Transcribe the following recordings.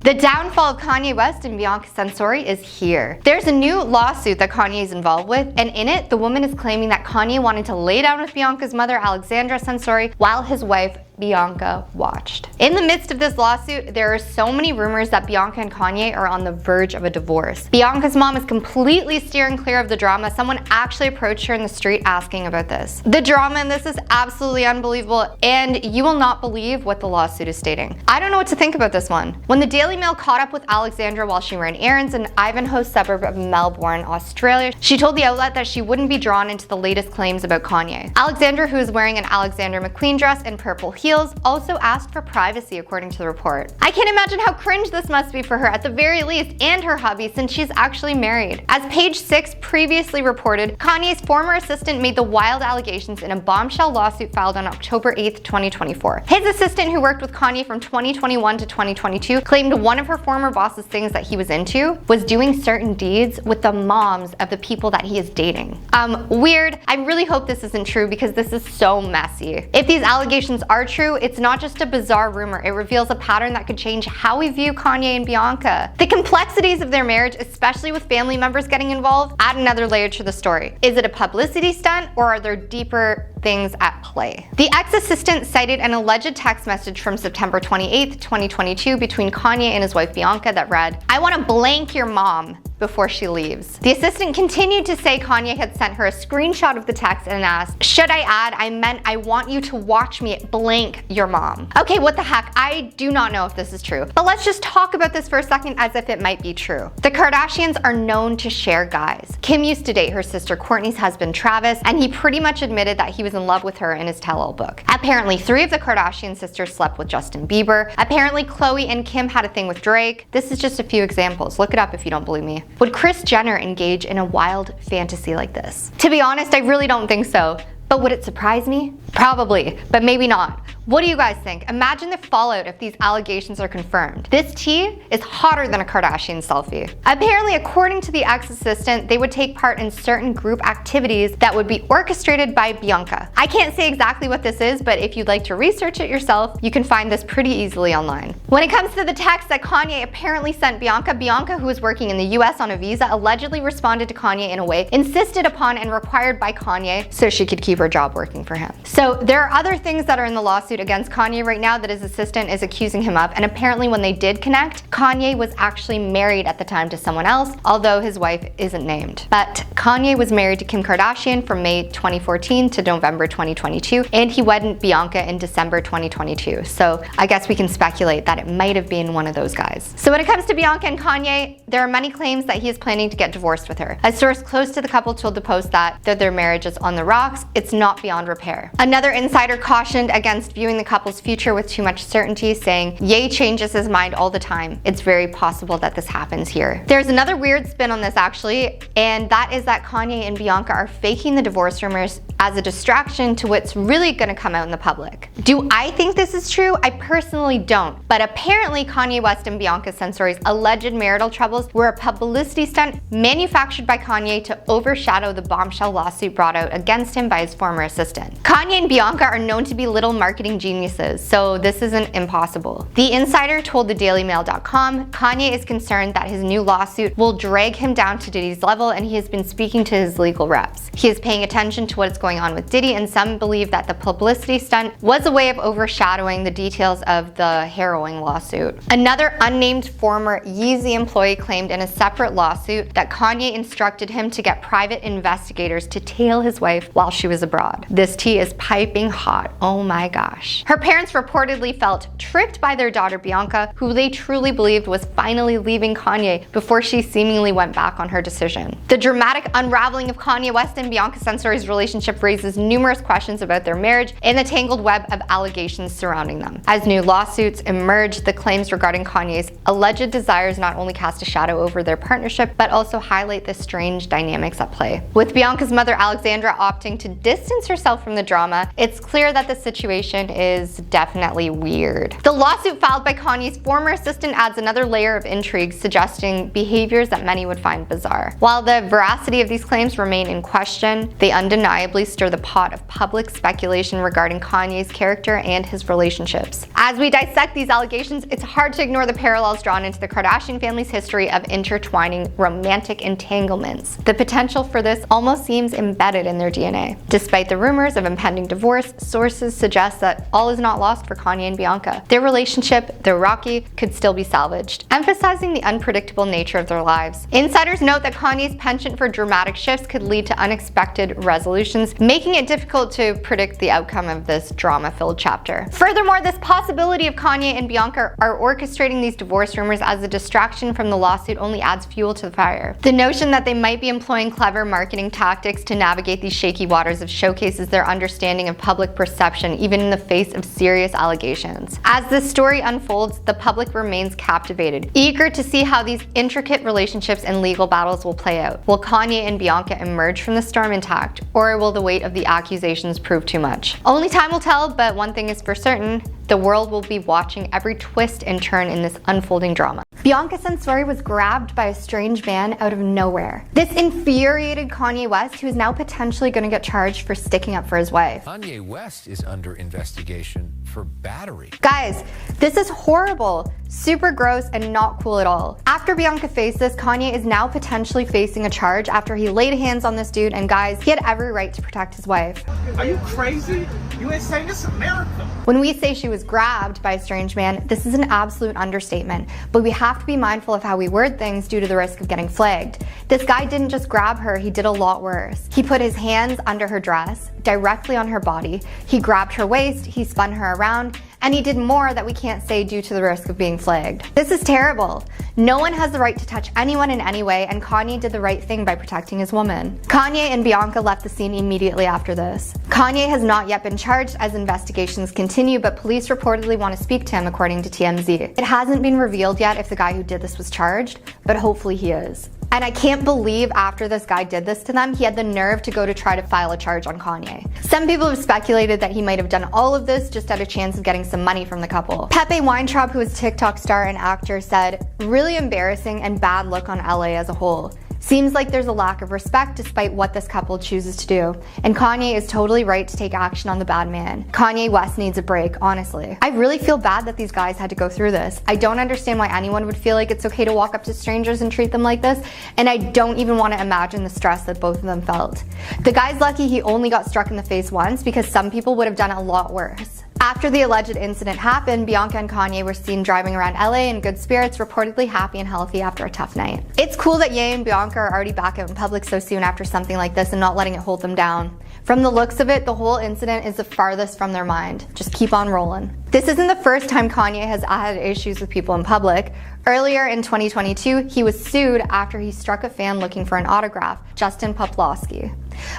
The downfall of Kanye West and Bianca Censori is here. There's a new lawsuit that Kanye is involved with, and in it, the woman is claiming that Kanye wanted to lay down with Bianca's mother, Alexandra Censori, while his wife, Bianca, watched. In the midst of this lawsuit, there are so many rumors that Bianca and Kanye are on the verge of a divorce. Bianca's mom is completely steering clear of the drama. Someone actually approached her in the street asking about this. The drama in this is absolutely unbelievable, and you will not believe what the lawsuit is stating. I don't know what to think about this one. When the Daily Mail caught up with Alexandra while she ran errands in Ivanhoe suburb of Melbourne, Australia, she told the outlet that she wouldn't be drawn into the latest claims about Kanye. Alexandra, who is wearing an Alexander McQueen dress and purple heels, also asked for privacy, according to the report. I can't imagine how cringe this must be for her at the very least, and her hubby, since she's actually married. As Page 6 previously reported, Kanye's former assistant made the wild allegations in a bombshell lawsuit filed on October 8, 2024. His assistant, who worked with Kanye from 2021 to 2022, claimed one of her former boss's things that he was into was doing certain deeds with the moms of the people that he is dating. Weird. I really hope this isn't true because this is so messy. If these allegations are true, it's not just a bizarre rumor. It reveals a pattern that could change how we view Kanye and Bianca. The complexities of their marriage, especially with family members getting involved, add another layer to the story. Is it a publicity stunt, or are there deeper things at play? The ex-assistant cited an alleged text message from September 28, 2022 between Kanye and his wife Bianca that read, "I want to blank your mom," before she leaves. The assistant continued to say Kanye had sent her a screenshot of the text and asked, "Should I add, I meant I want you to watch me blank your mom." Okay, what the heck? I do not know if this is true, but let's just talk about this for a second as if it might be true. The Kardashians are known to share guys. Kim used to date her sister Kourtney's husband Travis, and he pretty much admitted that he was in love with her in his tell-all book. Apparently, 3 of the Kardashian sisters slept with Justin Bieber. Apparently, Khloe and Kim had a thing with Drake. This is just a few examples. Look it up if you don't believe me. Would Kris Jenner engage in a wild fantasy like this? To be honest, I really don't think so. But would it surprise me? Probably, but maybe not. What do you guys think? Imagine the fallout if these allegations are confirmed. This tea is hotter than a Kardashian selfie. Apparently, according to the ex-assistant, they would take part in certain group activities that would be orchestrated by Bianca. I can't say exactly what this is, but if you'd like to research it yourself, you can find this pretty easily online. When it comes to the text that Kanye apparently sent Bianca, Bianca, who was working in the US on a visa, allegedly responded to Kanye in a way insisted upon and required by Kanye so she could keep her job working for him. So there are other things that are in the lawsuit against Kanye right now that his assistant is accusing him of, and apparently when they did connect, Kanye was actually married at the time to someone else, although his wife isn't named. But Kanye was married to Kim Kardashian from May 2014 to November 2022, and he wedded Bianca in December 2022. So I guess we can speculate that it might have been one of those guys. So when it comes to Bianca and Kanye, there are many claims that he is planning to get divorced with her. A source close to the couple told the Post that their marriage is on the rocks, it's not beyond repair. Another insider cautioned against viewing the couple's future with too much certainty, saying, "Ye changes his mind all the time. It's very possible that this happens here." There's another weird spin on this actually, and that is that Kanye and Bianca are faking the divorce rumors as a distraction to what's really gonna come out in the public. Do I think this is true? I personally don't, but apparently Kanye West and Bianca Censori's alleged marital troubles were a publicity stunt manufactured by Kanye to overshadow the bombshell lawsuit brought out against him by his former assistant. Kanye and Bianca are known to be little marketing geniuses, so this isn't impossible. The insider told thedailymail.com, Kanye is concerned that his new lawsuit will drag him down to Diddy's level, and he has been speaking to his legal reps. He is paying attention to what's going on with Diddy, and some believe that the publicity stunt was a way of overshadowing the details of the harrowing lawsuit. Another unnamed former Yeezy employee claimed in a separate lawsuit that Kanye instructed him to get private investigators to tail his wife while she was abroad. This tea is piping hot. Oh my gosh. Her parents reportedly felt tricked by their daughter Bianca, who they truly believed was finally leaving Kanye before she seemingly went back on her decision. The dramatic unraveling of Kanye West and Bianca Censori's relationship raises numerous questions about their marriage and the tangled web of allegations surrounding them. As new lawsuits emerge, the claims regarding Kanye's alleged desires not only cast a shadow over their partnership, but also highlight the strange dynamics at play. With Bianca's mother Alexandra opting to distance herself from the drama, it's clear that the situation is definitely weird. The lawsuit filed by Kanye's former assistant adds another layer of intrigue, suggesting behaviors that many would find bizarre. While the veracity of these claims remain in question, they undeniably stir the pot of public speculation regarding Kanye's character and his relationships. As we dissect these allegations, it's hard to ignore the parallels drawn into the Kardashian family's history of intertwining romantic entanglements. The potential for this almost seems embedded in their DNA. Despite the rumors of impending divorce, sources suggest that all is not lost for Kanye and Bianca. Their relationship, though rocky, could still be salvaged, emphasizing the unpredictable nature of their lives. Insiders note that Kanye's penchant for dramatic shifts could lead to unexpected resolutions, making it difficult to predict the outcome of this drama-filled chapter. Furthermore, this possibility of Kanye and Bianca are orchestrating these divorce rumors as a distraction from the lawsuit only adds fuel to the fire. The notion that they might be employing clever marketing tactics to navigate these shaky waters showcases their understanding of public perception, even in the face of serious allegations. As this story unfolds, the public remains captivated, eager to see how these intricate relationships and legal battles will play out. Will Kanye and Bianca emerge from the storm intact, or will the weight of the accusations prove too much? Only time will tell, but one thing is for certain: the world will be watching every twist and turn in this unfolding drama. Bianca Censori was grabbed by a strange man out of nowhere. This infuriated Kanye West, who is now potentially going to get charged for sticking up for his wife. Kanye West is under investigation for battery. Guys, this is horrible, super gross, and not cool at all. After Bianca faced this, Kanye is now potentially facing a charge after he laid hands on this dude, and guys, he had every right to protect his wife. Are you crazy? You insane? This is America. When we say she was grabbed by a strange man, this is an absolute understatement, but we have to be mindful of how we word things due to the risk of getting flagged. This guy didn't just grab her, he did a lot worse. He put his hands under her dress, directly on her body, he grabbed her waist, he spun her around, and he did more that we can't say due to the risk of being flagged. This is terrible. No one has the right to touch anyone in any way, and Kanye did the right thing by protecting his woman. Kanye and Bianca left the scene immediately after this. Kanye has not yet been charged as investigations continue, but police reportedly want to speak to him, according to TMZ. It hasn't been revealed yet if the guy who did this was charged, but hopefully he is. And I can't believe after this guy did this to them, he had the nerve to go to try to file a charge on Kanye. Some people have speculated that he might have done all of this just at a chance of getting some money from the couple. Pepe Weintraub, who is a TikTok star and actor, said, "Really embarrassing and bad look on LA as a whole. Seems like there's a lack of respect despite what this couple chooses to do. And Kanye is totally right to take action on the bad man. Kanye West needs a break, honestly." I really feel bad that these guys had to go through this. I don't understand why anyone would feel like it's okay to walk up to strangers and treat them like this, and I don't even want to imagine the stress that both of them felt. The guy's lucky he only got struck in the face once, because some people would have done a lot worse. After the alleged incident happened, Bianca and Kanye were seen driving around LA in good spirits, reportedly happy and healthy after a tough night. It's cool that Ye and Bianca are already back out in public so soon after something like this and not letting it hold them down. From the looks of it, the whole incident is the farthest from their mind. Just keep on rolling. This isn't the first time Kanye has had issues with people in public. Earlier in 2022, he was sued after he struck a fan looking for an autograph, Justin Poplawski.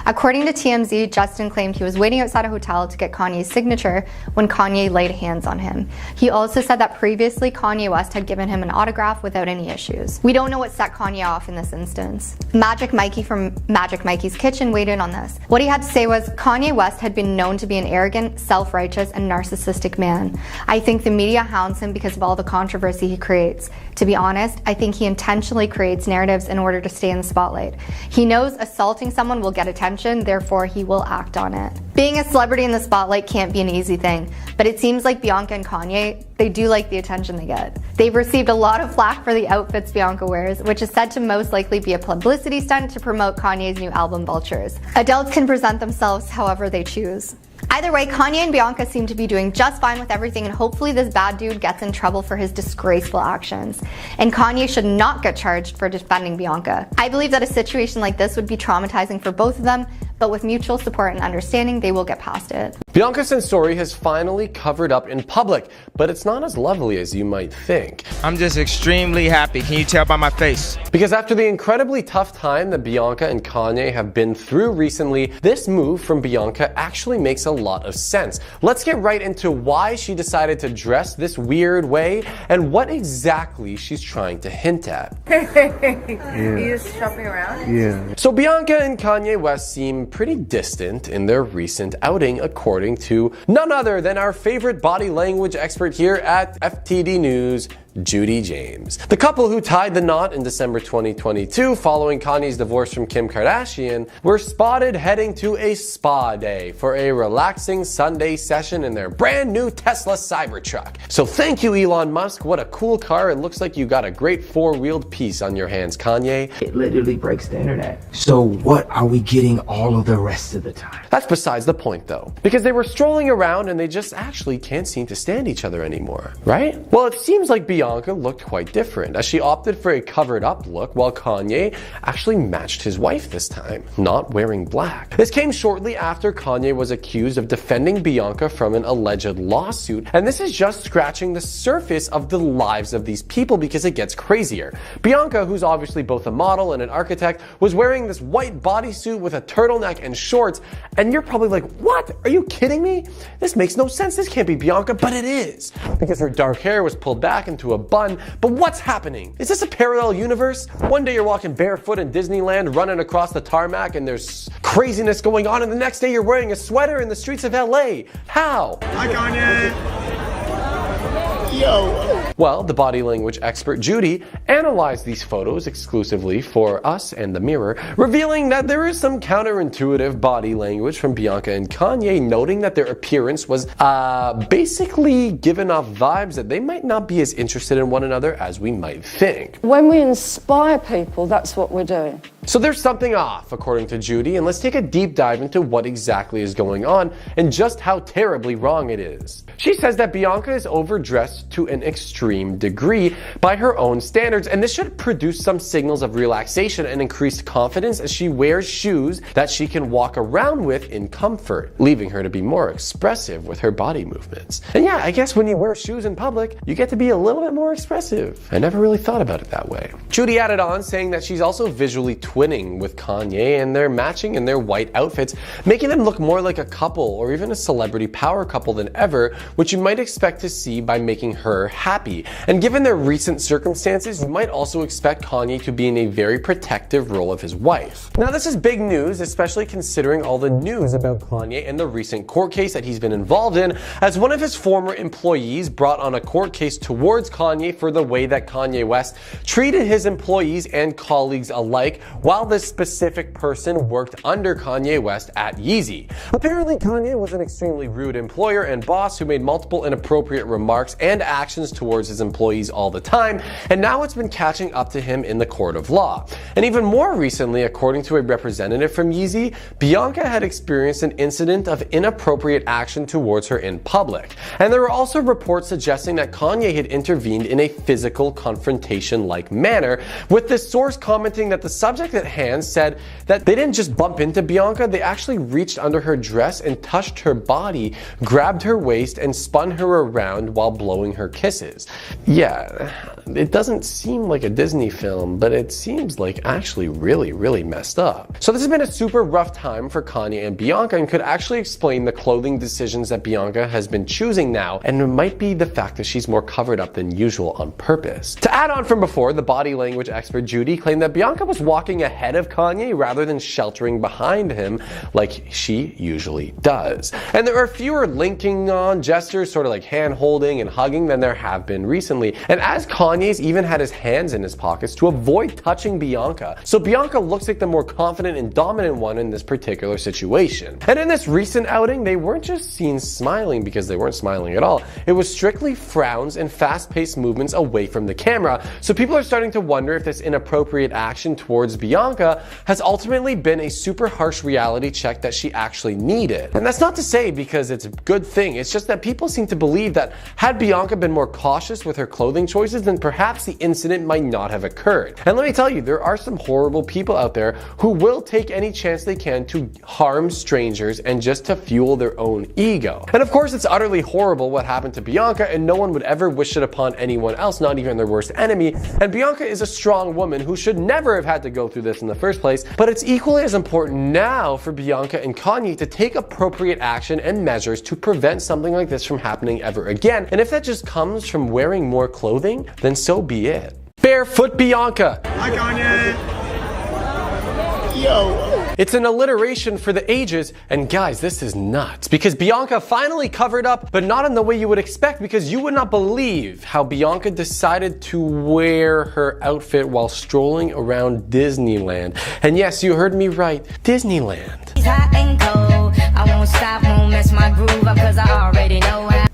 According to TMZ, Justin claimed he was waiting outside a hotel to get Kanye's signature when Kanye laid hands on him. He also said that previously Kanye West had given him an autograph without any issues. We don't know what set Kanye off in this instance. Magic Mikey from Magic Mikey's Kitchen weighed in on this. What he had to say was, Kanye West had been known to be an arrogant, self-righteous, and narcissistic man. I think the media hounds him because of all the controversy he creates. To be honest, I think he intentionally creates narratives in order to stay in the spotlight. He knows assaulting someone will get attention, therefore he will act on it. Being a celebrity in the spotlight can't be an easy thing, but it seems like Bianca and Kanye, they do like the attention they get. They've received a lot of flack for the outfits Bianca wears, which is said to most likely be a publicity stunt to promote Kanye's new album Vultures. Adults can present themselves however they choose. Either way, Kanye and Bianca seem to be doing just fine with everything, and hopefully this bad dude gets in trouble for his disgraceful actions. And Kanye should not get charged for defending Bianca. I believe that a situation like this would be traumatizing for both of them, but with mutual support and understanding, they will get past it. Bianca Censori has finally covered up in public, but it's not as lovely as you might think. I'm just extremely happy. Can you tell by my face? Because after the incredibly tough time that Bianca and Kanye have been through recently, this move from Bianca actually makes a lot of sense. Let's get right into why she decided to dress this weird way and what exactly she's trying to hint at. Are you just shopping around? Yeah. So Bianca and Kanye West seem pretty distant in their recent outing, according to none other than our favorite body language expert here at FTD News, Judy James. The couple who tied the knot in December 2022 following Kanye's divorce from Kim Kardashian were spotted heading to a spa day for a relaxing Sunday session in their brand new Tesla Cybertruck. So thank you, Elon Musk. What a cool car. It looks like you got a great four-wheeled piece on your hands, Kanye. It literally breaks the internet. So what are we getting all of the rest of the time? That's besides the point though, because they were strolling around and they just actually can't seem to stand each other anymore, right? Well, it seems like Bianca looked quite different as she opted for a covered up look while Kanye actually matched his wife this time, not wearing black. This came shortly after Kanye was accused of defending Bianca from an alleged lawsuit, and this is just scratching the surface of the lives of these people because it gets crazier. Bianca, who's obviously both a model and an architect, was wearing this white bodysuit with a turtleneck and shorts, and you're probably like, what? Are you kidding me? This makes no sense. This can't be Bianca, but it is, because her dark hair was pulled back into a bun. But what's happening? Is this a parallel universe? One day you're walking barefoot in Disneyland, running across the tarmac, and there's craziness going on, and the next day you're wearing a sweater in the streets of LA. How? Hi, Kanye. Well, the body language expert Judy analyzed these photos exclusively for us and the Mirror, revealing that there is some counterintuitive body language from Bianca and Kanye, noting that their appearance was basically giving off vibes that they might not be as interested in one another as we might think. When we inspire people, that's what we're doing. So there's something off, according to Judy, and let's take a deep dive into what exactly is going on and just how terribly wrong it is. She says that Bianca is overdressed to an extreme degree by her own standards, and this should produce some signals of relaxation and increased confidence as she wears shoes that she can walk around with in comfort, leaving her to be more expressive with her body movements. And yeah, I guess when you wear shoes in public, you get to be a little bit more expressive. I never really thought about it that way. Judy added on, saying that she's also visually twinning with Kanye, and they're matching in their white outfits, making them look more like a couple or even a celebrity power couple than ever, which you might expect to see by making her happy. And given their recent circumstances, you might also expect Kanye to be in a very protective role of his wife. Now, this is big news, especially considering all the news about Kanye and the recent court case that he's been involved in, as one of his former employees brought on a court case towards Kanye for the way that Kanye West treated his employees and colleagues alike while this specific person worked under Kanye West at Yeezy. Apparently, Kanye was an extremely rude employer and boss who made multiple inappropriate remarks and actions towards his employees all the time, and now it's been catching up to him in the court of law. And even more recently, according to a representative from Yeezy, Bianca had experienced an incident of inappropriate action towards her in public. And there were also reports suggesting that Kanye had intervened in a physical confrontation-like manner, with this source commenting that the subject at hand said that they didn't just bump into Bianca, they actually reached under her dress and touched her body, grabbed her waist, and spun her around while blowing her kisses. Yeah, it doesn't seem like a Disney film, but it seems like actually really messed up. So this has been a super rough time for Kanye and Bianca, and could actually explain the clothing decisions that Bianca has been choosing now, and it might be the fact that she's more covered up than usual on purpose. To add on from before, the body language expert Judy claimed that Bianca was walking ahead of Kanye rather than sheltering behind him like she usually does. And there are fewer linking on gestures, sort of like hand holding and hugging, than there have been recently. And as Kanye's even had his hands in his pockets to avoid touching Bianca. So Bianca looks like the more confident and dominant one in this particular situation. And in this recent outing, they weren't just seen smiling because they weren't smiling at all. It was strictly frowns and fast-paced movements away from the camera. So people are starting to wonder if this inappropriate action towards Bianca has ultimately been a super harsh reality check that she actually needed. And that's not to say because it's a good thing, it's just that people seem to believe that had Bianca been more cautious with her clothing choices, then perhaps the incident might not have occurred. And let me tell you, there are some horrible people out there who will take any chance they can to harm strangers and just to fuel their own ego. And of course, it's utterly horrible what happened to Bianca, and no one would ever wish it upon anyone else, not even their worst enemy. And Bianca is a strong woman who should never have had to go through this in the first place, but it's equally as important now for Bianca and Kanye to take appropriate action and measures to prevent something like this from happening ever again. And if that just comes from wearing more clothing, then so be it. Barefoot Bianca. Hi, Kanye. It's an alliteration for the ages, and guys, this is nuts because Bianca finally covered up, but not in the way you would expect, because you would not believe how Bianca decided to wear her outfit while strolling around Disneyland. And yes, you heard me right, Disneyland.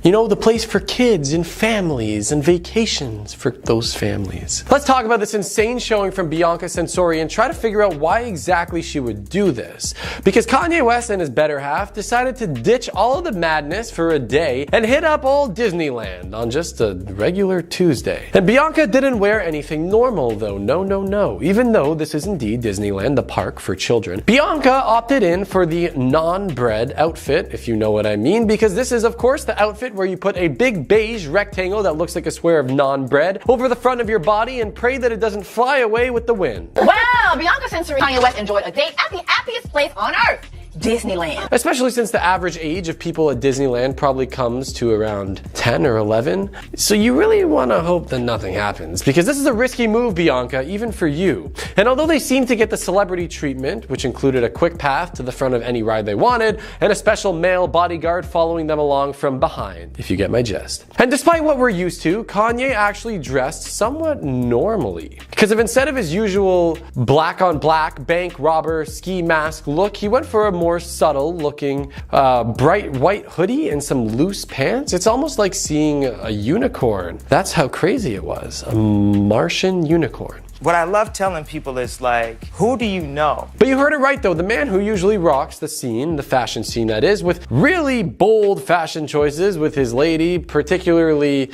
You know, the place for kids and families and vacations for those families. Let's talk about this insane showing from Bianca Censori and try to figure out why exactly she would do this. Because Kanye West and his better half decided to ditch all of the madness for a day and hit up old Disneyland on just a regular Tuesday. And Bianca didn't wear anything normal though, no. Even though this is indeed Disneyland, the park for children, Bianca opted in for the non-bread outfit, if you know what I mean, because this is of course the outfit where you put a big beige rectangle that looks like a square of non-bread over the front of your body and pray that it doesn't fly away with the wind. Wow, Bianca Censori and Kanye West enjoyed a date at the happiest place on earth, Disneyland. Especially since the average age of people at Disneyland probably comes to around 10 or 11. So you really want to hope that nothing happens, because this is a risky move, Bianca, even for you. And although they seemed to get the celebrity treatment, which included a quick path to the front of any ride they wanted, and a special male bodyguard following them along from behind, if you get my gist. And despite what we're used to, Kanye actually dressed somewhat normally. Because if instead of his usual black on black bank robber ski mask look, he went for a more subtle looking bright white hoodie and some loose pants. It's almost like seeing a unicorn. That's how crazy it was. A Martian unicorn. What I love telling people is like, who do you know? But you heard it right though, the man who usually rocks the scene, the fashion scene that is, with really bold fashion choices with his lady, particularly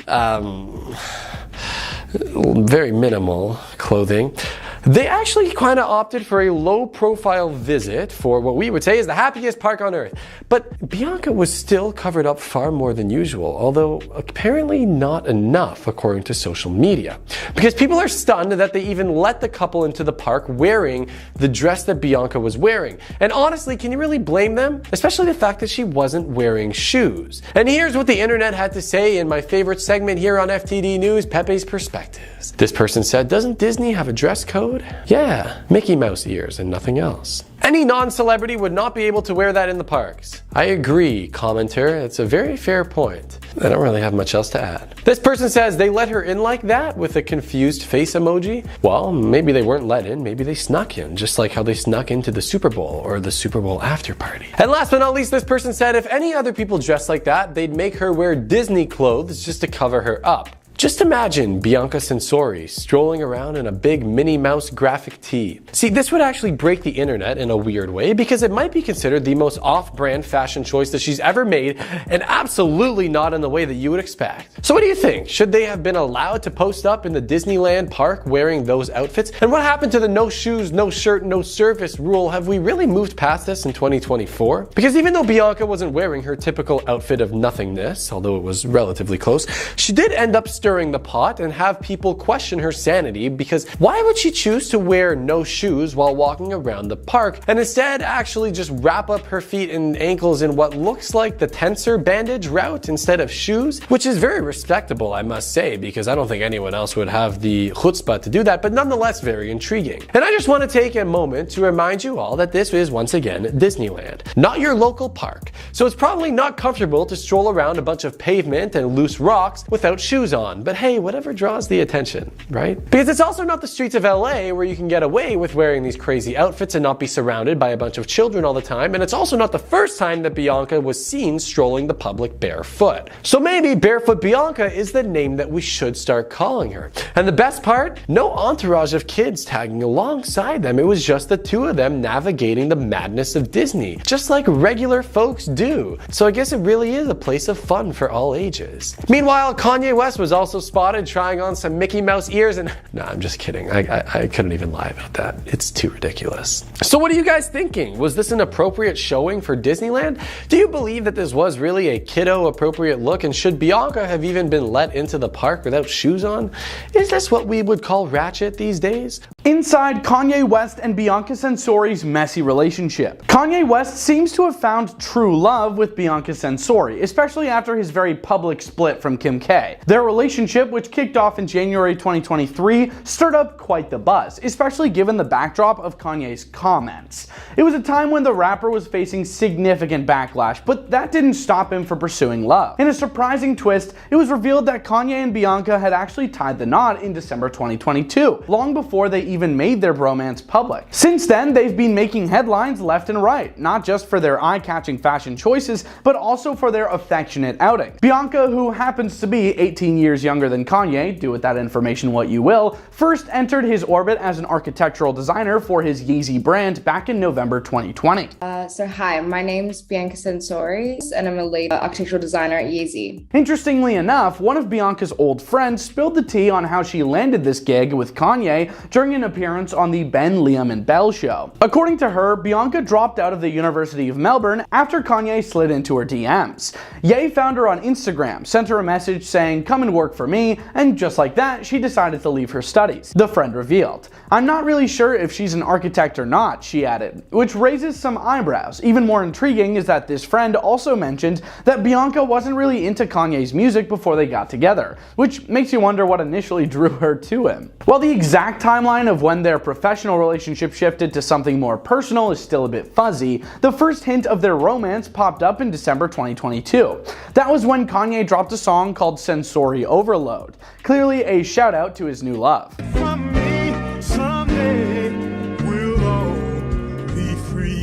very minimal clothing. They actually kind of opted for a low-profile visit for what we would say is the happiest park on earth. But Bianca was still covered up far more than usual, although apparently not enough according to social media. Because people are stunned that they even let the couple into the park wearing the dress that Bianca was wearing. And honestly, can you really blame them? Especially the fact that she wasn't wearing shoes. And here's what the internet had to say in my favorite segment here on FTD News, Pepe's Perspectives. This person said, "Doesn't Disney have a dress code?" Yeah, Mickey Mouse ears and nothing else. Any non-celebrity would not be able to wear that in the parks. I agree, commenter. It's a very fair point. I don't really have much else to add. This person says they let her in like that with a confused face emoji. Well, maybe they weren't let in, maybe they snuck in, just like how they snuck into the Super Bowl or the Super Bowl after party. And last but not least, this person said if any other people dressed like that, they'd make her wear Disney clothes just to cover her up. Just imagine Bianca Censori strolling around in a big Minnie Mouse graphic tee. See, this would actually break the internet in a weird way because it might be considered the most off-brand fashion choice that she's ever made, and absolutely not in the way that you would expect. So what do you think? Should they have been allowed to post up in the Disneyland park wearing those outfits? And what happened to the no shoes, no shirt, no service rule? Have we really moved past this in 2024? Because even though Bianca wasn't wearing her typical outfit of nothingness, although it was relatively close, she did end up stirring the pot and have people question her sanity, because why would she choose to wear no shoes while walking around the park and instead actually just wrap up her feet and ankles in what looks like the tensor bandage route instead of shoes? Which is very respectable, I must say, because I don't think anyone else would have the chutzpah to do that, but nonetheless very intriguing. And I just want to take a moment to remind you all that this is once again Disneyland, not your local park. So it's probably not comfortable to stroll around a bunch of pavement and loose rocks without shoes on. But hey, whatever draws the attention, right? Because it's also not the streets of LA where you can get away with wearing these crazy outfits and not be surrounded by a bunch of children all the time. And it's also not the first time that Bianca was seen strolling the public barefoot. So maybe Barefoot Bianca is the name that we should start calling her. And the best part? No entourage of kids tagging alongside them. It was just the two of them navigating the madness of Disney, just like regular folks do. So I guess it really is a place of fun for all ages. Meanwhile, Kanye West was also spotted trying on some Mickey Mouse ears and... No, I'm just kidding. I couldn't even lie about that. It's too ridiculous. So what are you guys thinking? Was this an appropriate showing for Disneyland? Do you believe that this was really a kiddo appropriate look, and should Bianca have even been let into the park without shoes on? Is this what we would call ratchet these days? Inside Kanye West and Bianca Censori's messy relationship. Kanye West seems to have found true love with Bianca Censori, especially after his very public split from Kim K. Their relationship relationship, which kicked off in January 2023, stirred up quite the buzz, especially given the backdrop of Kanye's comments. It was a time when the rapper was facing significant backlash, but that didn't stop him from pursuing love. In a surprising twist, it was revealed that Kanye and Bianca had actually tied the knot in December 2022, long before they even made their bromance public. Since then, they've been making headlines left and right, not just for their eye-catching fashion choices, but also for their affectionate outings. Bianca, who happens to be 18 years younger than Kanye, do with that information what you will, first entered his orbit as an architectural designer for his Yeezy brand back in November 2020. So hi, my name's Bianca Censori, and I'm a lead architectural designer at Yeezy. Interestingly enough, one of Bianca's old friends spilled the tea on how she landed this gig with Kanye during an appearance on the Ben, Liam and Bell show. According to her, Bianca dropped out of the University of Melbourne after Kanye slid into her DMs. Ye found her on Instagram, sent her a message saying, "Come and work for me," and just like that, she decided to leave her studies, the friend revealed. "I'm not really sure if she's an architect or not," she added, which raises some eyebrows. Even more intriguing is that this friend also mentioned that Bianca wasn't really into Kanye's music before they got together, which makes you wonder what initially drew her to him. While the exact timeline of when their professional relationship shifted to something more personal is still a bit fuzzy, the first hint of their romance popped up in December 2022. That was when Kanye dropped a song called Sensory Overload, clearly a shout out to his new love.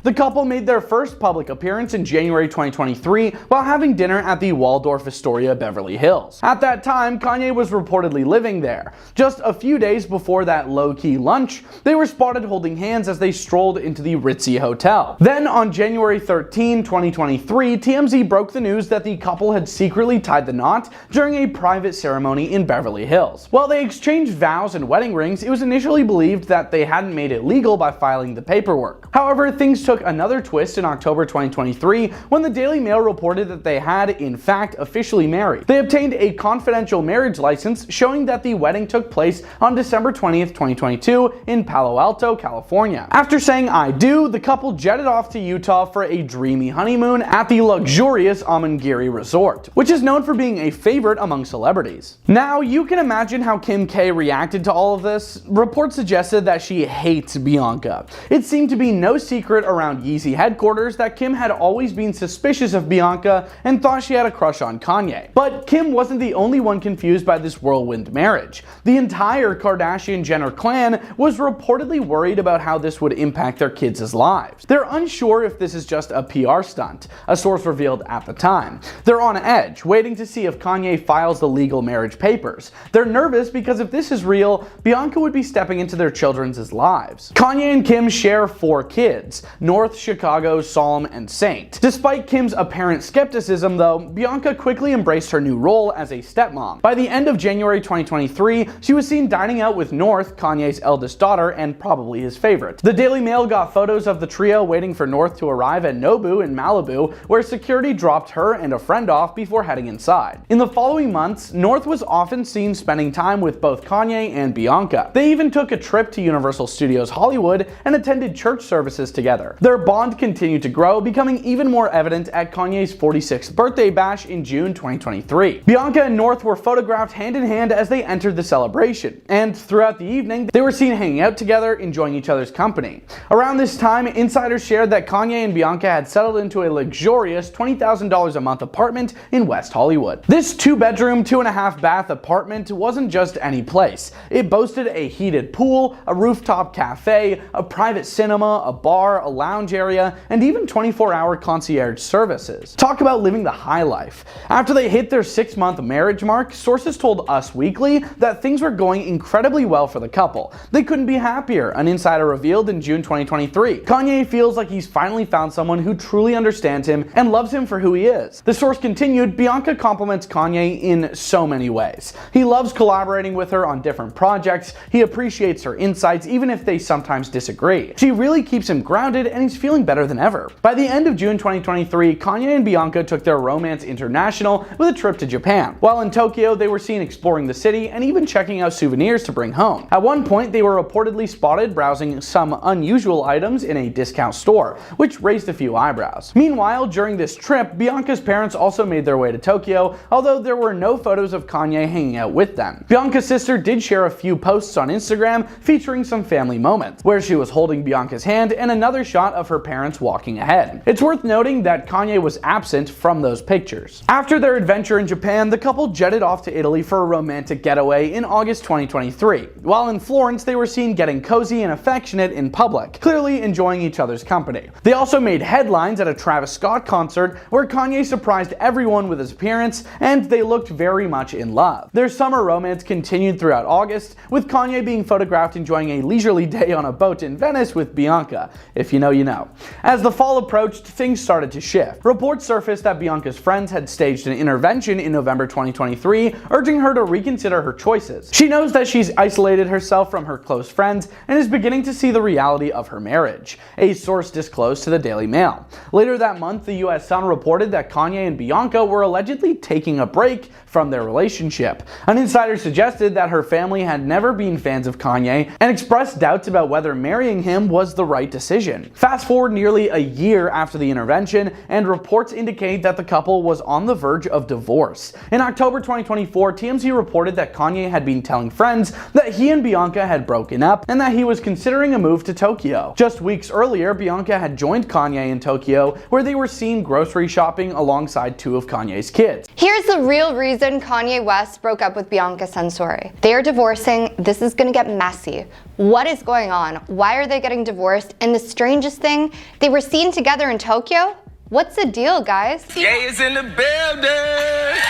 The couple made their first public appearance in January 2023 while having dinner at the Waldorf Astoria, Beverly Hills. At that time, Kanye was reportedly living there. Just a few days before that low-key lunch, they were spotted holding hands as they strolled into the ritzy hotel. Then on January 13, 2023, TMZ broke the news that the couple had secretly tied the knot during a private ceremony in Beverly Hills. While they exchanged vows and wedding rings, it was initially believed that they hadn't made it legal by filing the paperwork. However, things took another twist in October 2023 when the Daily Mail reported that they had, in fact, officially married. They obtained a confidential marriage license showing that the wedding took place on December 20th, 2022 in Palo Alto, California. After saying "I do," the couple jetted off to Utah for a dreamy honeymoon at the luxurious Amangiri Resort, which is known for being a favorite among celebrities. Now, you can imagine how Kim K reacted to all of this. Reports suggested that she hates Bianca. It seemed to be no secret around Yeezy headquarters that Kim had always been suspicious of Bianca and thought she had a crush on Kanye. But Kim wasn't the only one confused by this whirlwind marriage. The entire Kardashian-Jenner clan was reportedly worried about how this would impact their kids' lives. They're unsure if this is just a PR stunt, a source revealed at the time. They're on edge, waiting to see if Kanye files the legal marriage papers. They're nervous because if this is real, Bianca would be stepping into their children's lives. Kanye and Kim share 4 kids: North, Chicago, Psalm, and Saint. Despite Kim's apparent skepticism, though, Bianca quickly embraced her new role as a stepmom. By the end of January 2023, she was seen dining out with North, Kanye's eldest daughter, and probably his favorite. The Daily Mail got photos of the trio waiting for North to arrive at Nobu in Malibu, where security dropped her and a friend off before heading inside. In the following months, North was often seen spending time with both Kanye and Bianca. They even took a trip to Universal Studios Hollywood and attended church services together. Their bond continued to grow, becoming even more evident at Kanye's 46th birthday bash in June 2023. Bianca and North were photographed hand in hand as they entered the celebration, and throughout the evening, they were seen hanging out together, enjoying each other's company. Around this time, insiders shared that Kanye and Bianca had settled into a luxurious $20,000 a month apartment in West Hollywood. This 2-bedroom, 2.5-bath apartment wasn't just any place. It boasted a heated pool, a rooftop cafe, a private cinema, a bar, a lounge area, and even 24-hour concierge services. Talk about living the high life. After they hit their 6-month marriage mark, sources told Us Weekly that things were going incredibly well for the couple. They couldn't be happier, an insider revealed in June 2023. Kanye feels like he's finally found someone who truly understands him and loves him for who he is. The source continued, Bianca compliments Kanye in so many ways. He loves collaborating with her on different projects, he appreciates her insights even if they sometimes disagree. She really keeps him grounded and he's feeling better than ever. By the end of June 2023, Kanye and Bianca took their romance international with a trip to Japan. While in Tokyo, they were seen exploring the city and even checking out souvenirs to bring home. At one point, they were reportedly spotted browsing some unusual items in a discount store, which raised a few eyebrows. Meanwhile, during this trip, Bianca's parents also made their way to Tokyo, although there were no photos of Kanye hanging out with them. Bianca's sister did share a few posts on Instagram featuring some family moments, where she was holding Bianca's hand and another shot of her parents walking ahead. It's worth noting that Kanye was absent from those pictures. After their adventure in Japan, the couple jetted off to Italy for a romantic getaway in August 2023. While in Florence, they were seen getting cozy and affectionate in public, clearly enjoying each other's company. They also made headlines at a Travis Scott concert where Kanye surprised everyone with his appearance, and they looked very much in love. Their summer romance continued throughout August, with Kanye being photographed enjoying a leisurely day on a boat in Venice with Bianca. If you know, you know. As the fall approached, things started to shift. Reports surfaced that Bianca's friends had staged an intervention in November 2023, urging her to reconsider her choices. She knows that she's isolated herself from her close friends and is beginning to see the reality of her marriage, a source disclosed to the Daily Mail. Later that month, the US Sun reported that Kanye and Bianca were allegedly taking a break from their relationship. An insider suggested that her family had never been fans of Kanye and expressed doubts about whether marrying him was the right decision. Fast forward nearly a year after the intervention, and reports indicate that the couple was on the verge of divorce. In October 2024, TMZ reported that Kanye had been telling friends that he and Bianca had broken up and that he was considering a move to Tokyo. Just weeks earlier, Bianca had joined Kanye in Tokyo, where they were seen grocery shopping alongside two of Kanye's kids. Here's the real reason Kanye West broke up with Bianca Censori. They are divorcing. This is gonna get messy. What is going on? Why are they getting divorced? And the strangest thing, they were seen together in Tokyo? What's the deal, guys? Ye is in the building.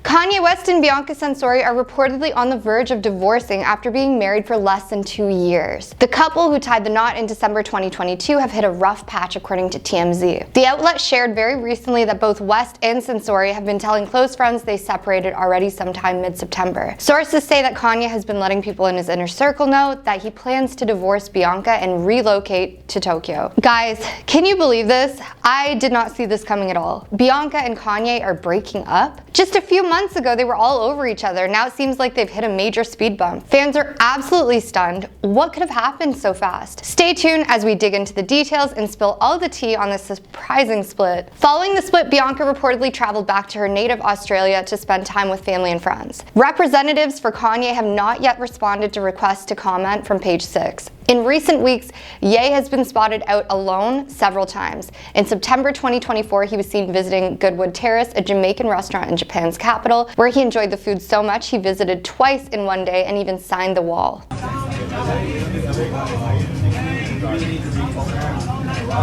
Kanye West and Bianca Censori are reportedly on the verge of divorcing after being married for less than 2 years. The couple, who tied the knot in December 2022, have hit a rough patch according to TMZ. The outlet shared very recently that both West and Censori have been telling close friends they separated already sometime mid-September. Sources say that Kanye has been letting people in his inner circle know that he plans to divorce Bianca and relocate to Tokyo. Guys, can you believe this? I did not see this coming at all. Bianca and Kanye are breaking up? Just a few months ago, they were all over each other. Now it seems like they've hit a major speed bump. Fans are absolutely stunned. What could have happened so fast? Stay tuned as we dig into the details and spill all the tea on this surprising split. Following the split, Bianca reportedly traveled back to her native Australia to spend time with family and friends. Representatives for Kanye have not yet responded to requests to comment from Page 6. In recent weeks, Ye has been spotted out alone several times. In September 2024, he was seen visiting Goodwood Terrace, a Jamaican restaurant in Japan's capital, where he enjoyed the food so much he visited twice in one day and even signed the wall.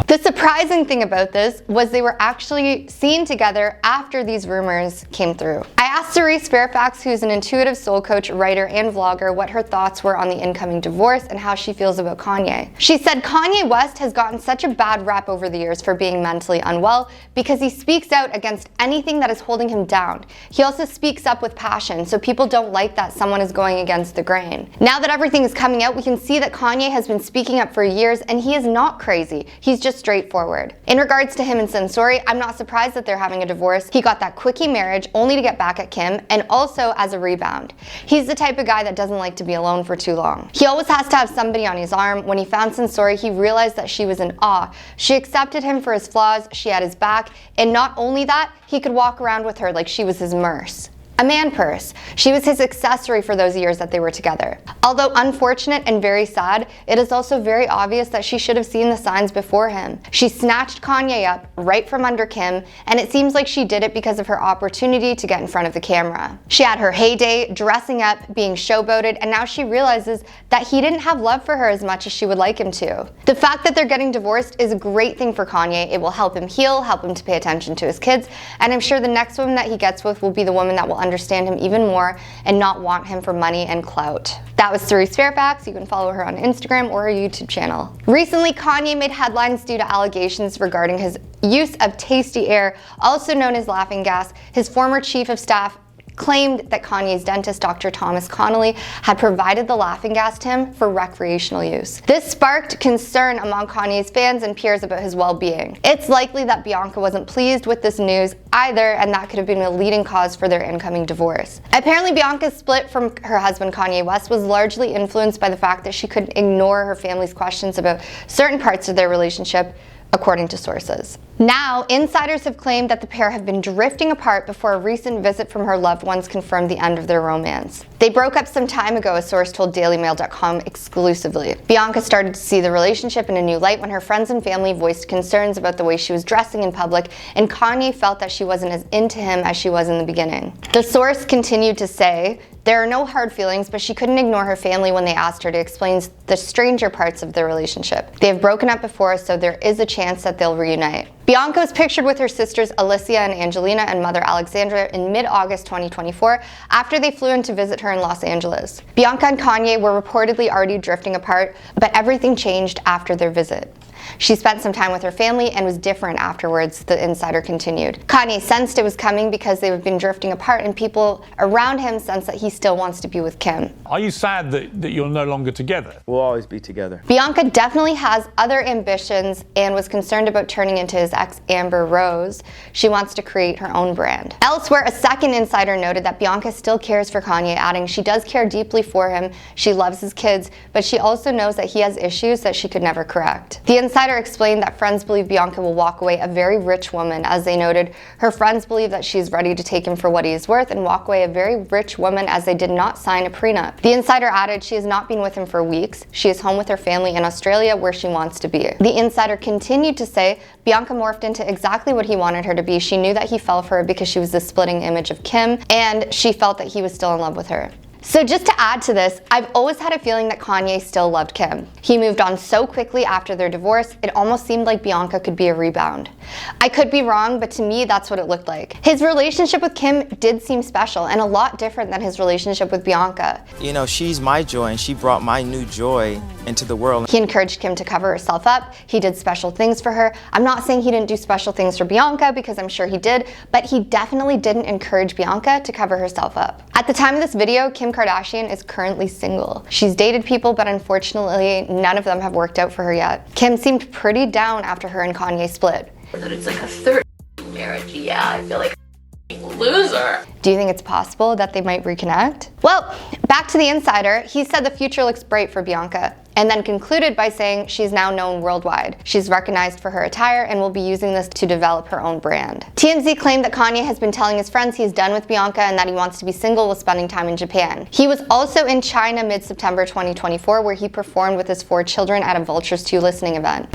The surprising thing about this was they were actually seen together after these rumors came through. I asked Cerise Fairfax, who's an intuitive soul coach, writer, and vlogger, what her thoughts were on the incoming divorce and how she feels about Kanye. She said Kanye West has gotten such a bad rap over the years for being mentally unwell because he speaks out against anything that is holding him down. He also speaks up with passion, so people don't like that someone is going against the grain. Now that everything is coming out, we can see that Kanye has been speaking up for years, and he is not crazy. He's just straightforward. In regards to him and Censori, I'm not surprised that they're having a divorce. He got that quickie marriage only to get back at Kim, and also as a rebound. He's the type of guy that doesn't like to be alone for too long. He always has to have somebody on his arm. When he found Censori, he realized that she was in awe. She accepted him for his flaws, she had his back, and not only that, he could walk around with her like she was his nurse. A man purse. She was his accessory for those years that they were together. Although unfortunate and very sad, it is also very obvious that she should have seen the signs before him. She snatched Kanye up right from under Kim, and it seems like she did it because of her opportunity to get in front of the camera. She had her heyday, dressing up, being showboated, and now she realizes that he didn't have love for her as much as she would like him to. The fact that they're getting divorced is a great thing for Kanye. It will help him heal, help him to pay attention to his kids, and I'm sure the next woman that he gets with will be the woman that will understand him even more and not want him for money and clout. That was Cerise Fairfax. You can follow her on Instagram or her YouTube channel. Recently, Kanye made headlines due to allegations regarding his use of tasty air, also known as laughing gas. His former chief of staff claimed that Kanye's dentist, Dr. Thomas Connolly, had provided the laughing gas to him for recreational use. This sparked concern among Kanye's fans and peers about his well-being. It's likely that Bianca wasn't pleased with this news either, and that could have been a leading cause for their incoming divorce. Apparently, Bianca's split from her husband Kanye West was largely influenced by the fact that she couldn't ignore her family's questions about certain parts of their relationship, according to sources. Now, insiders have claimed that the pair have been drifting apart before a recent visit from her loved ones confirmed the end of their romance. They broke up some time ago, a source told DailyMail.com exclusively. Bianca started to see the relationship in a new light when her friends and family voiced concerns about the way she was dressing in public, and Kanye felt that she wasn't as into him as she was in the beginning. The source continued to say, "There are no hard feelings, but she couldn't ignore her family when they asked her to explain the stranger parts of their relationship. They have broken up before, so there is a chance that they'll reunite." Bianca was pictured with her sisters Alicia and Angelina and mother Alexandra in mid-August 2024 after they flew in to visit her in Los Angeles. Bianca and Kanye were reportedly already drifting apart, but everything changed after their visit. She spent some time with her family and was different afterwards, the insider continued. Kanye sensed it was coming because they have been drifting apart, and people around him sense that he still wants to be with Kim. Are you sad that you're no longer together? We'll always be together. Bianca definitely has other ambitions and was concerned about turning into his ex Amber Rose. She wants to create her own brand. Elsewhere, a second insider noted that Bianca still cares for Kanye, adding she does care deeply for him, she loves his kids, but she also knows that he has issues that she could never correct. The insider explained that friends believe Bianca will walk away a very rich woman. As they noted, her friends believe that she is ready to take him for what he is worth and walk away a very rich woman, as they did not sign a prenup. The insider added she has not been with him for weeks. She is home with her family in Australia, where she wants to be. The insider continued to say Bianca morphed into exactly what he wanted her to be. She knew that he fell for her because she was the splitting image of Kim, and she felt that he was still in love with her. So just to add to this, I've always had a feeling that Kanye still loved Kim. He moved on so quickly after their divorce, it almost seemed like Bianca could be a rebound. I could be wrong, but to me, that's what it looked like. His relationship with Kim did seem special and a lot different than his relationship with Bianca. You know, she's my joy, and she brought my new joy into the world. He encouraged Kim to cover herself up. He did special things for her. I'm not saying he didn't do special things for Bianca, because I'm sure he did, but he definitely didn't encourage Bianca to cover herself up. At the time of this video, Kim Kardashian is currently single. She's dated people, but unfortunately, none of them have worked out for her yet. Kim seemed pretty down after her and Kanye split. That it's like a third marriage. Yeah, I feel like a loser. Do you think it's possible that they might reconnect? Well, back to the insider, he said the future looks bright for Bianca, and then concluded by saying she's now known worldwide. She's recognized for her attire and will be using this to develop her own brand. TMZ claimed that Kanye has been telling his friends he's done with Bianca and that he wants to be single while spending time in Japan. He was also in China mid-September 2024, where he performed with his 4 children at a Vultures 2 listening event.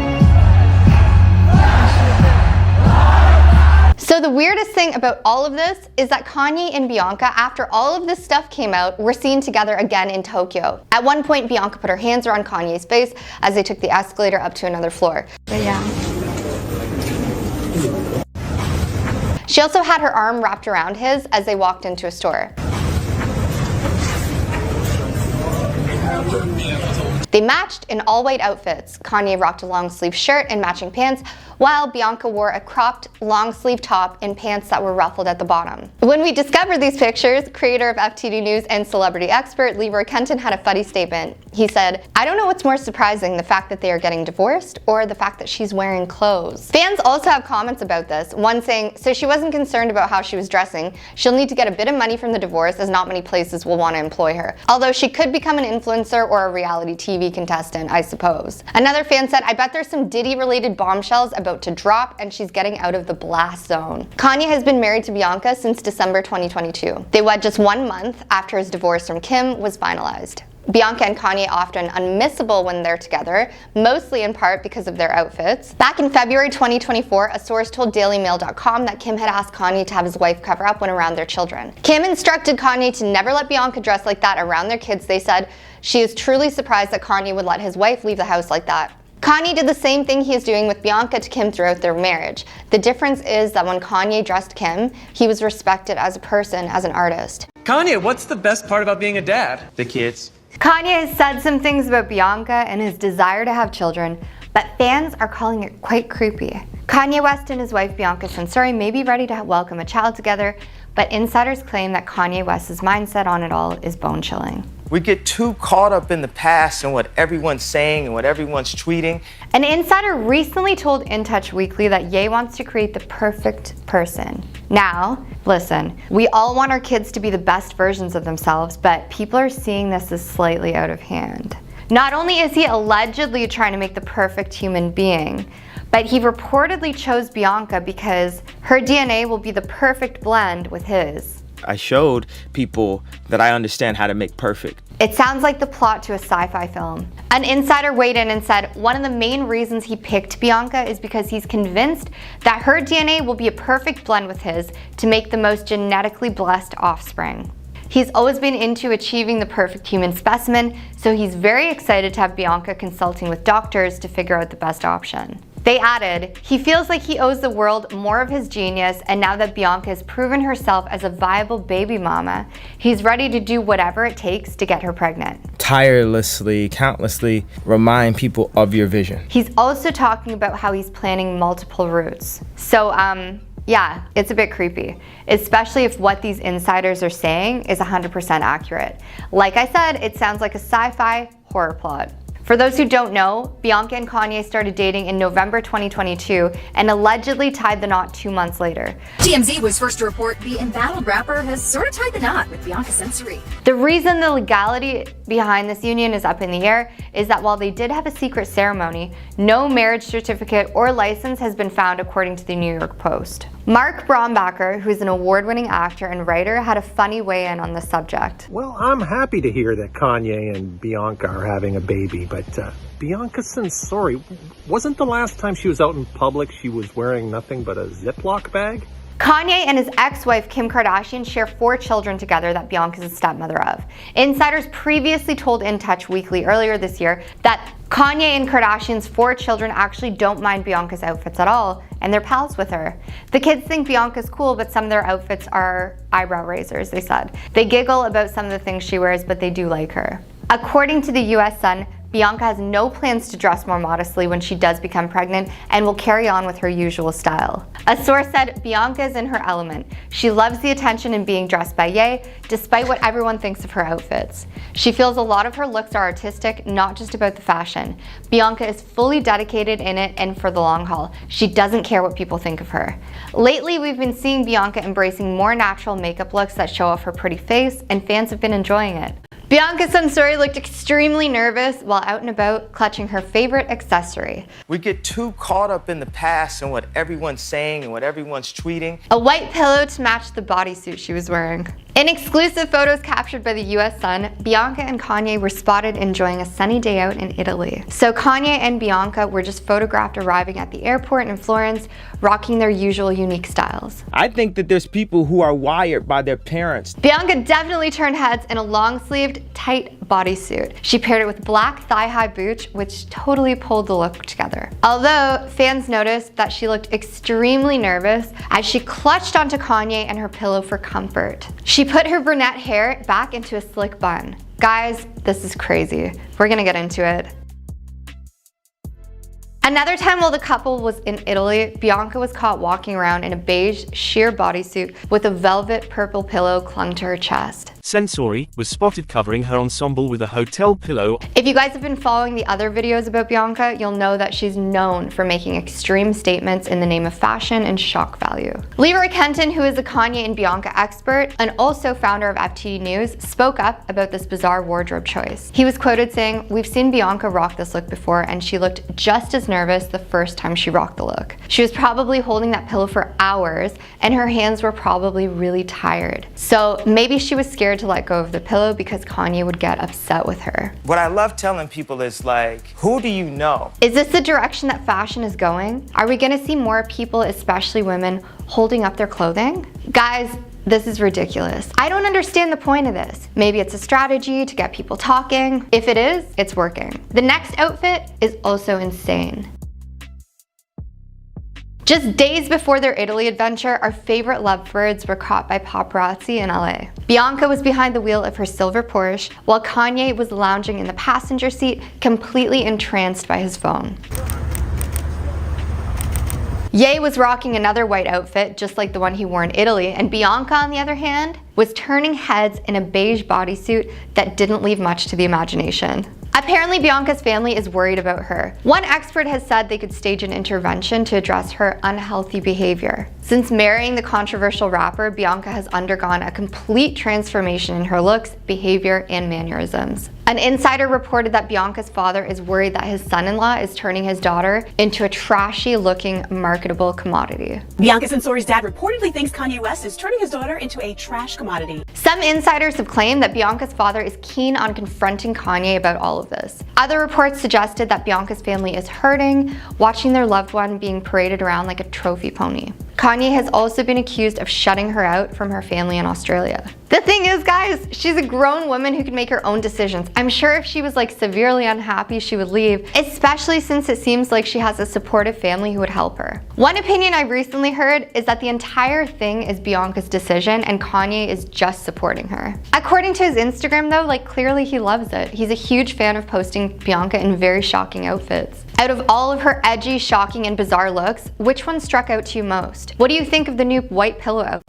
So the weirdest thing about all of this is that Kanye and Bianca, after all of this stuff came out, were seen together again in Tokyo. At one point, Bianca put her hands around Kanye's face as they took the escalator up to another floor. But yeah. She also had her arm wrapped around his as they walked into a store. They matched in all-white outfits. Kanye rocked a long-sleeve shirt and matching pants, while Bianca wore a cropped long-sleeve top and pants that were ruffled at the bottom. When we discovered these pictures, creator of FTD News and celebrity expert Leroy Kenton had a funny statement. He said, "I don't know what's more surprising, the fact that they are getting divorced or the fact that she's wearing clothes." Fans also have comments about this, one saying, "So she wasn't concerned about how she was dressing. She'll need to get a bit of money from the divorce, as not many places will want to employ her. Although she could become an influencer or a reality TV contestant, I suppose." Another fan said, "I bet there's some Diddy-related bombshells about to drop and she's getting out of the blast zone." Kanye has been married to Bianca since December 2022. They wed just 1 month after his divorce from Kim was finalized. Bianca and Kanye often unmissable when they're together, mostly in part because of their outfits. Back in February 2024, a source told DailyMail.com that Kim had asked Kanye to have his wife cover up when around their children. Kim instructed Kanye to never let Bianca dress like that around their kids. They said, "She is truly surprised that Kanye would let his wife leave the house like that." Kanye did the same thing he is doing with Bianca to Kim throughout their marriage. The difference is that when Kanye dressed Kim, he was respected as a person, as an artist. Kanye, what's the best part about being a dad? The kids. Kanye has said some things about Bianca and his desire to have children, but fans are calling it quite creepy. Kanye West and his wife Bianca Censori may be ready to welcome a child together, but insiders claim that Kanye West's mindset on it all is bone-chilling. We get too caught up in the past and what everyone's saying and what everyone's tweeting. An insider recently told In Touch Weekly that Ye wants to create the perfect person. Now, listen, we all want our kids to be the best versions of themselves, but people are seeing this as slightly out of hand. Not only is he allegedly trying to make the perfect human being, but he reportedly chose Bianca because her DNA will be the perfect blend with his. I showed people that I understand how to make perfect. It sounds like the plot to a sci-fi film. An insider weighed in and said one of the main reasons he picked Bianca is because he's convinced that her DNA will be a perfect blend with his to make the most genetically blessed offspring. He's always been into achieving the perfect human specimen, so he's very excited to have Bianca consulting with doctors to figure out the best option. They added, he feels like he owes the world more of his genius, and now that Bianca has proven herself as a viable baby mama, he's ready to do whatever it takes to get her pregnant. Tirelessly, countlessly remind people of your vision. He's also talking about how he's planning multiple routes. So, yeah, it's a bit creepy, especially if what these insiders are saying is 100% accurate. Like I said, it sounds like a sci-fi horror plot. For those who don't know, Bianca and Kanye started dating in November 2022 and allegedly tied the knot 2 months later. TMZ was first to report the embattled rapper has sort of tied the knot with Bianca Censori. The reason the legality behind this union is up in the air is that while they did have a secret ceremony, no marriage certificate or license has been found, according to the New York Post. Mark Brombacher, who's an award-winning actor and writer, had a funny weigh-in on the subject. Well, I'm happy to hear that Kanye and Bianca are having a baby, but Bianca Censori, wasn't the last time she was out in public she was wearing nothing but a Ziploc bag? Kanye and his ex-wife Kim Kardashian share 4 children together that Bianca is a stepmother of. Insiders previously told In Touch Weekly earlier this year that Kanye and Kardashian's 4 children actually don't mind Bianca's outfits at all, and they're pals with her. The kids think Bianca's cool, but some of their outfits are eyebrow raisers, they said. They giggle about some of the things she wears, but they do like her. According to the US Sun, Bianca has no plans to dress more modestly when she does become pregnant and will carry on with her usual style. A source said Bianca is in her element. She loves the attention and being dressed by Ye, despite what everyone thinks of her outfits. She feels a lot of her looks are artistic, not just about the fashion. Bianca is fully dedicated in it and for the long haul. She doesn't care what people think of her. Lately, we've been seeing Bianca embracing more natural makeup looks that show off her pretty face, and fans have been enjoying it. Bianca Censori looked extremely nervous while out and about clutching her favorite accessory. We get too caught up in the past and what everyone's saying and what everyone's tweeting. A white pillow to match the bodysuit she was wearing. In exclusive photos captured by the US Sun, Bianca and Kanye were spotted enjoying a sunny day out in Italy. So Kanye and Bianca were just photographed arriving at the airport in Florence, rocking their usual unique styles. I think that there's people who are wired by their parents. Bianca definitely turned heads in a long-sleeved, tight bodysuit. She paired it with black thigh-high boots, which totally pulled the look together. Although fans noticed that she looked extremely nervous as she clutched onto Kanye and her pillow for comfort. She put her brunette hair back into a slick bun. Guys, this is crazy. We're gonna get into it. Another time while the couple was in Italy, Bianca was caught walking around in a beige sheer bodysuit with a velvet purple pillow clung to her chest. Censori was spotted covering her ensemble with a hotel pillow. If you guys have been following the other videos about Bianca, you'll know that she's known for making extreme statements in the name of fashion and shock value. Leroy Kenton, who is a Kanye and Bianca expert and also founder of FTD News, spoke up about this bizarre wardrobe choice. He was quoted saying, "We've seen Bianca rock this look before and she looked just as nervous the first time she rocked the look. She was probably holding that pillow for hours and her hands were probably really tired. So maybe she was scared to let go of the pillow because Kanye would get upset with her." What I love telling people is like, who do you know? Is this the direction that fashion is going? Are we gonna see more people, especially women, holding up their clothing? Guys, this is ridiculous. I don't understand the point of this. Maybe it's a strategy to get people talking. If it is, it's working. The next outfit is also insane. Just days before their Italy adventure, our favorite lovebirds were caught by paparazzi in LA. Bianca was behind the wheel of her silver Porsche, while Kanye was lounging in the passenger seat, completely entranced by his phone. Ye was rocking another white outfit, just like the one he wore in Italy, and Bianca, on the other hand, was turning heads in a beige bodysuit that didn't leave much to the imagination. Apparently, Bianca's family is worried about her. One expert has said they could stage an intervention to address her unhealthy behavior. Since marrying the controversial rapper, Bianca has undergone a complete transformation in her looks, behavior, and mannerisms. An insider reported that Bianca's father is worried that his son-in-law is turning his daughter into a trashy-looking, marketable commodity. Bianca Censori's dad reportedly thinks Kanye West is turning his daughter into a trash commodity. Some insiders have claimed that Bianca's father is keen on confronting Kanye about all of this. Other reports suggested that Bianca's family is hurting, watching their loved one being paraded around like a trophy pony. Kanye has also been accused of shutting her out from her family in Australia. The thing is, guys, she's a grown woman who can make her own decisions. I'm sure if she was like severely unhappy, she would leave, especially since it seems like she has a supportive family who would help her. One opinion I've recently heard is that the entire thing is Bianca's decision and Kanye is just supporting her. According to his Instagram though, like clearly he loves it. He's a huge fan of posting Bianca in very shocking outfits. Out of all of her edgy, shocking, and bizarre looks, which one struck out to you most? What do you think of the new white pillow outfit?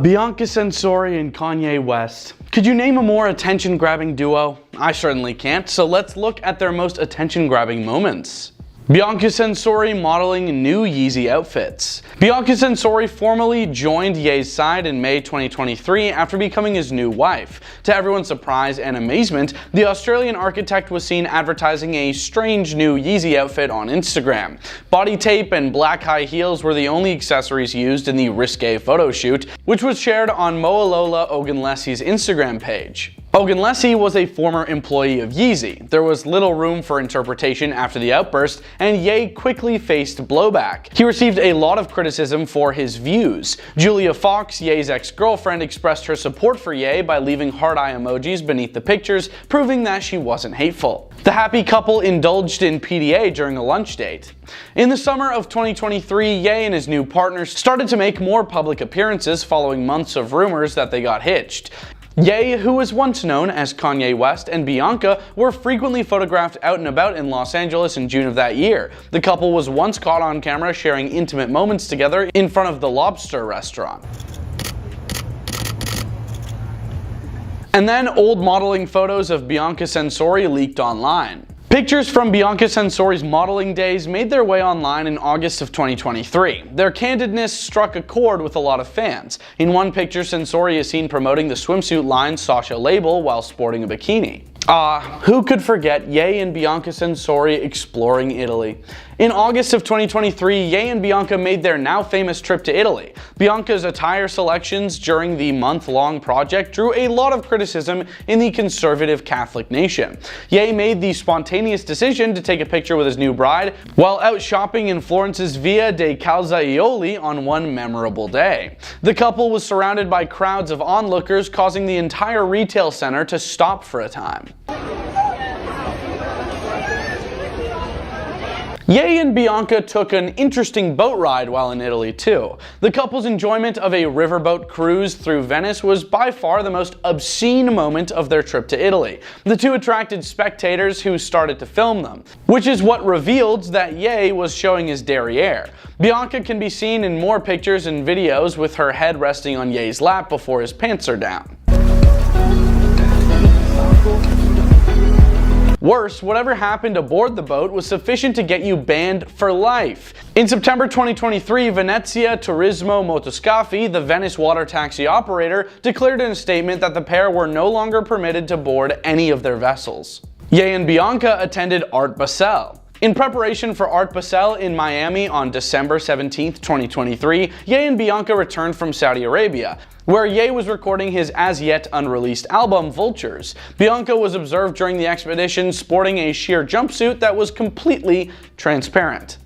Bianca Censori and Kanye West. Could you name a more attention-grabbing duo? I certainly can't, so let's look at their most attention-grabbing moments. Bianca Censori modeling new Yeezy outfits. Bianca Censori formally joined Ye's side in May 2023 after becoming his new wife. To everyone's surprise and amazement, the Australian architect was seen advertising a strange new Yeezy outfit on Instagram. Body tape and black high heels were the only accessories used in the risque photo shoot, which was shared on Moalola Ogunlesi's Instagram page. Ogunlesi was a former employee of Yeezy. There was little room for interpretation after the outburst, and Ye quickly faced blowback. He received a lot of criticism for his views. Julia Fox, Ye's ex-girlfriend, expressed her support for Ye by leaving heart eye emojis beneath the pictures, proving that she wasn't hateful. The happy couple indulged in PDA during a lunch date. In the summer of 2023, Ye and his new partner started to make more public appearances following months of rumors that they got hitched. Ye, who was once known as Kanye West, and Bianca were frequently photographed out and about in Los Angeles in June of that year. The couple was once caught on camera sharing intimate moments together in front of the Lobster restaurant. And then old modeling photos of Bianca Censori leaked online. Pictures from Bianca Censori's modeling days made their way online in August of 2023. Their candidness struck a chord with a lot of fans. In one picture, Censori is seen promoting the swimsuit line Sasha label while sporting a bikini. Who could forget Ye and Bianca Censori exploring Italy? In August of 2023, Ye and Bianca made their now famous trip to Italy. Bianca's attire selections during the month-long project drew a lot of criticism in the conservative Catholic nation. Ye made the spontaneous decision to take a picture with his new bride while out shopping in Florence's Via dei Calzaioli on one memorable day. The couple was surrounded by crowds of onlookers, causing the entire retail center to stop for a time. Ye and Bianca took an interesting boat ride while in Italy too. The couple's enjoyment of a riverboat cruise through Venice was by far the most obscene moment of their trip to Italy. The two attracted spectators who started to film them, which is what revealed that Ye was showing his derriere. Bianca can be seen in more pictures and videos with her head resting on Ye's lap before his pants are down. Worse, whatever happened aboard the boat was sufficient to get you banned for life. In September 2023, Venezia Turismo Motoscafi, the Venice water taxi operator, declared in a statement that the pair were no longer permitted to board any of their vessels. Ye and Bianca attended Art Basel. In preparation for Art Basel in Miami on December 17, 2023, Ye and Bianca returned from Saudi Arabia, where Ye was recording his as-yet unreleased album, Vultures. Bianca was observed during the expedition sporting a sheer jumpsuit that was completely transparent.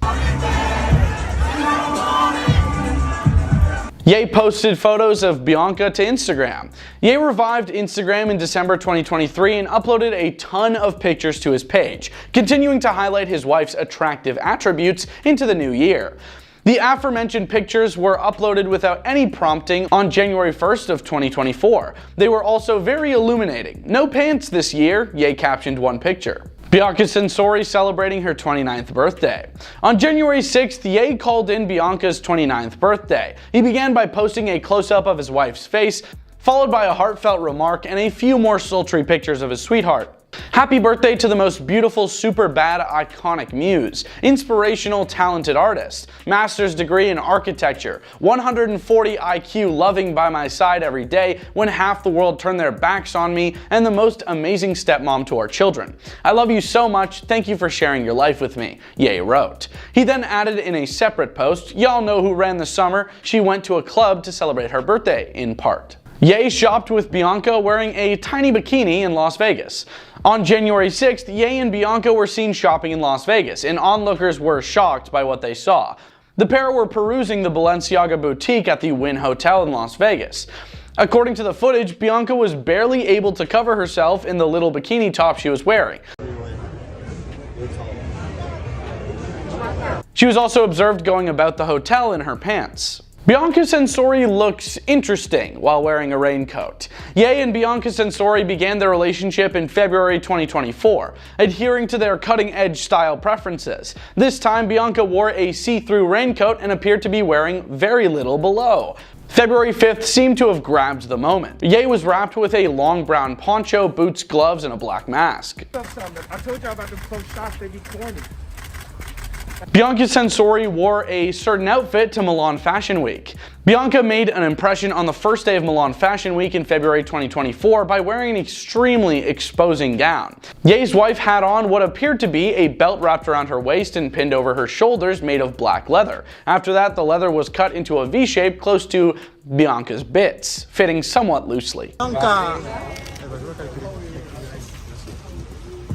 Ye posted photos of Bianca to Instagram. Ye revived Instagram in December 2023 and uploaded a ton of pictures to his page, continuing to highlight his wife's attractive attributes into the new year. The aforementioned pictures were uploaded without any prompting on January 1st of 2024. They were also very illuminating. No pants this year, Ye captioned one picture. Bianca Censori celebrating her 29th birthday. On January 6th, Ye called in Bianca's 29th birthday. He began by posting a close-up of his wife's face, followed by a heartfelt remark and a few more sultry pictures of his sweetheart. Happy birthday to the most beautiful, super bad, iconic muse, inspirational, talented artist, master's degree in architecture, 140 IQ, loving by my side every day when half the world turned their backs on me, and the most amazing stepmom to our children. I love you so much, thank you for sharing your life with me, Ye wrote. He then added in a separate post, y'all know who ran the summer, she went to a club to celebrate her birthday, in part. Ye shopped with Bianca wearing a tiny bikini in Las Vegas. On January 6th, Ye and Bianca were seen shopping in Las Vegas, and onlookers were shocked by what they saw. The pair were perusing the Balenciaga boutique at the Wynn Hotel in Las Vegas. According to the footage, Bianca was barely able to cover herself in the little bikini top she was wearing. She was also observed going about the hotel in her pants. Bianca Censori looks interesting while wearing a raincoat. Ye and Bianca Censori began their relationship in February 2024, adhering to their cutting-edge style preferences. This time, Bianca wore a see-through raincoat and appeared to be wearing very little below. February 5th seemed to have grabbed the moment. Ye was wrapped with a long brown poncho, boots, gloves, and a black mask. I told y'all about them close shots, they be corny. Bianca Censori wore a certain outfit to Milan Fashion Week. Bianca made an impression on the first day of Milan Fashion Week in February 2024 by wearing an extremely exposing gown. Ye's wife had on what appeared to be a belt wrapped around her waist and pinned over her shoulders made of black leather. After that, the leather was cut into a V shape close to Bianca's bits, fitting somewhat loosely.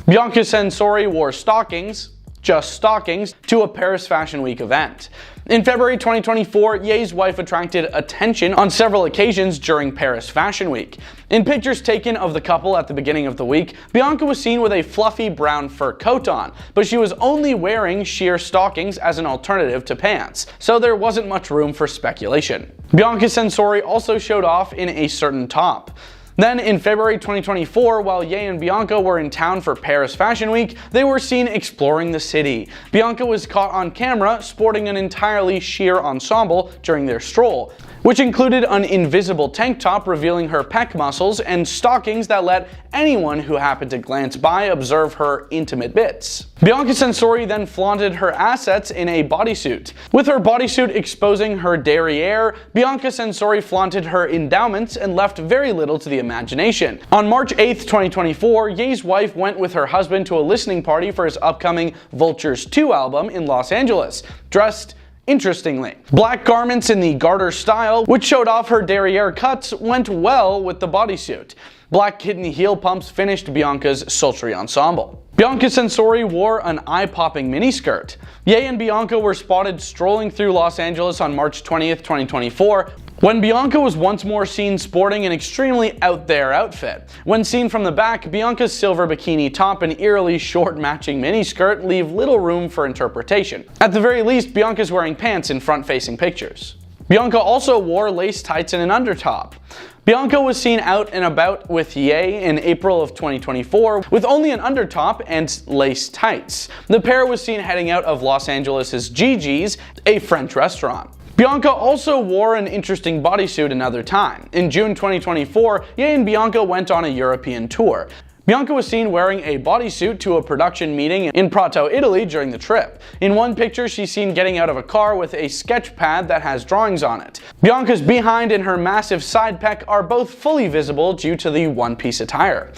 Bianca Censori wore stockings, just stockings, to a Paris Fashion Week event. In February 2024, Ye's wife attracted attention on several occasions during Paris Fashion Week. In pictures taken of the couple at the beginning of the week, Bianca was seen with a fluffy brown fur coat on, but she was only wearing sheer stockings as an alternative to pants, so there wasn't much room for speculation. Bianca Censori also showed off in a certain top. Then in February 2024, while Ye and Bianca were in town for Paris Fashion Week, they were seen exploring the city. Bianca was caught on camera sporting an entirely sheer ensemble during their stroll, which included an invisible tank top revealing her pec muscles and stockings that let anyone who happened to glance by observe her intimate bits. Bianca Censori then flaunted her assets in a bodysuit. With her bodysuit exposing her derriere, Bianca Censori flaunted her endowments and left very little to the imagination. On March 8th, 2024, Ye's wife went with her husband to a listening party for his upcoming Vultures 2 album in Los Angeles, dressed interestingly. Black garments in the garter style, which showed off her derriere cuts, went well with the bodysuit. Black kitten heel pumps finished Bianca's sultry ensemble. Bianca Censori wore an eye-popping miniskirt. Ye and Bianca were spotted strolling through Los Angeles on March 20th, 2024, when Bianca was once more seen sporting an extremely out-there outfit. When seen from the back, Bianca's silver bikini top and eerily short matching miniskirt leave little room for interpretation. At the very least, Bianca's wearing pants in front-facing pictures. Bianca also wore lace tights and an undertop. Bianca was seen out and about with Ye in April of 2024 with only an undertop and lace tights. The pair was seen heading out of Los Angeles' Gigi's, a French restaurant. Bianca also wore an interesting bodysuit another time. In June 2024, Ye and Bianca went on a European tour. Bianca was seen wearing a bodysuit to a production meeting in Prato, Italy during the trip. In one picture, she's seen getting out of a car with a sketch pad that has drawings on it. Bianca's behind and her massive side pec are both fully visible due to the one-piece attire.